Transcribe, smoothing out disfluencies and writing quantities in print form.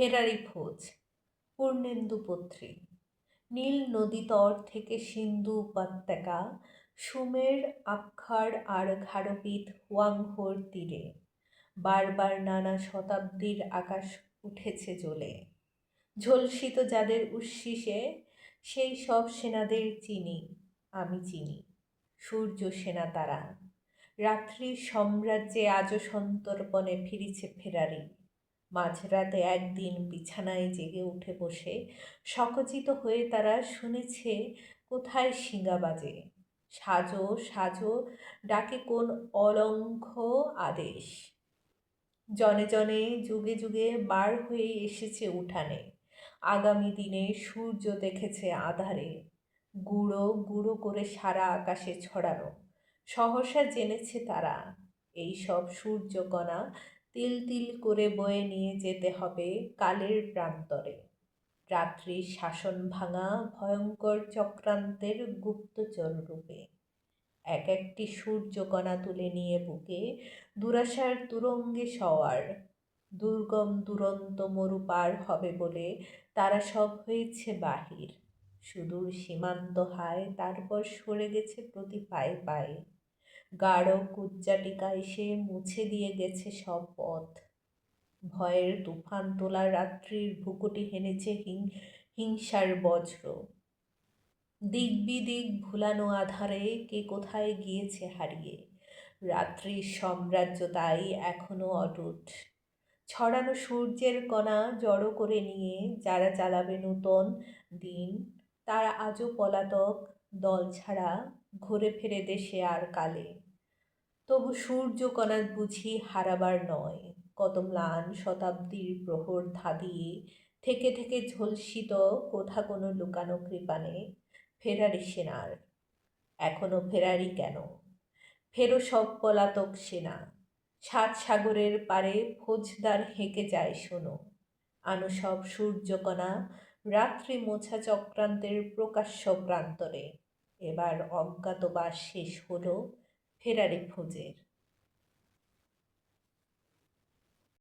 ফেরারি ফৌজ, পূর্ণেন্দু পত্রী। নীল নদীতট থেকে সিন্ধু উপত্যকা, সুমের আক্ষার আর ঘাড়পিঠ হুয়াংহোর তীরে বারবার নানা শতাব্দীর আকাশ উঠেছে জ্বলে। ঝলসিত যাদের উচ্ছ্বাসে সেই সব সেনাদের চিনি, আমি চিনি। সূর্য সেনা তারা। রাত্রির সাম্রাজ্যে আজও সন্তর্পণে ফিরেছে ফেরারি। মাঝরাতে একদিন বিছানায় জেগে উঠে বসে সচকিত হয়ে তারা শুনেছে কোথায় শিঙা বাজে। সাজো সাজো ডাকে কোন অলঙ্ঘ আদেশ। জনে জনে যুগে যুগে বার হয়ে এসেছে উঠানে। আগামী দিনে সূর্য দেখেছে আঁধারে, গুঁড়ো গুঁড়ো করে সারা আকাশে ছড়ানো। সহসা জেনেছে তারা, এই সব সূর্যকণা তিল তিল করে বয়ে নিয়ে যেতে হবে কালের প্রান্তরে। রাত্রির শাসন ভাঙা ভয়ঙ্কর চক্রান্তের গুপ্তচর রূপে। এক একটি সূর্যকণা তুলে নিয়ে বুকে দুরাশার তুরঙ্গে সওয়ার। দুর্গম দুরন্ত মরু পার হবে বলে তারা সব হয়েছে বাহির। সুদূর সীমান্ত হায় তারপর সরে গেছে প্রতি পায়ে পায়ে। গাঢ় কুজ্জাটিকা এসে মুছে দিয়ে গেছে সব পথ। ভয়ের তুফান তোলা রাত্রির ভ্রুকুটি হেনেছে হিংসার বজ্র। দিক বিদিক ভুলানো আধারে কে কোথায় গিয়েছে হারিয়ে। রাত্রির সাম্রাজ্য তাই এখনো অটুট। ছড়ানো সূর্যের কণা জড়ো করে নিয়ে যারা চালাবে নূতন দিন, তারা আজও পলাতক দল ছাড়া ঘুরে ফেরে দেশে আর কালে। তবু সূর্যকণা বুঝি হারাবার নয়। কত ম্লান শতাব্দীর প্রহর ধাঁধিয়ে থেকে থেকে ঝলসিত কোথা কোনো লুকানো কৃপানে ফেরারি সেনার। এখনো ফেরারি কেন? ফেরো সব পলাতক সেনা। সাত সাগরের পারে ফৌজদার হেঁকে যায় শোনো। আনো সব সূর্যকণা রাত্রি মোছা চক্রান্তের প্রকাশ্য প্রান্তরে। এবার অজ্ঞাতবাস শেষ হলো ফেরারি ফৌজের।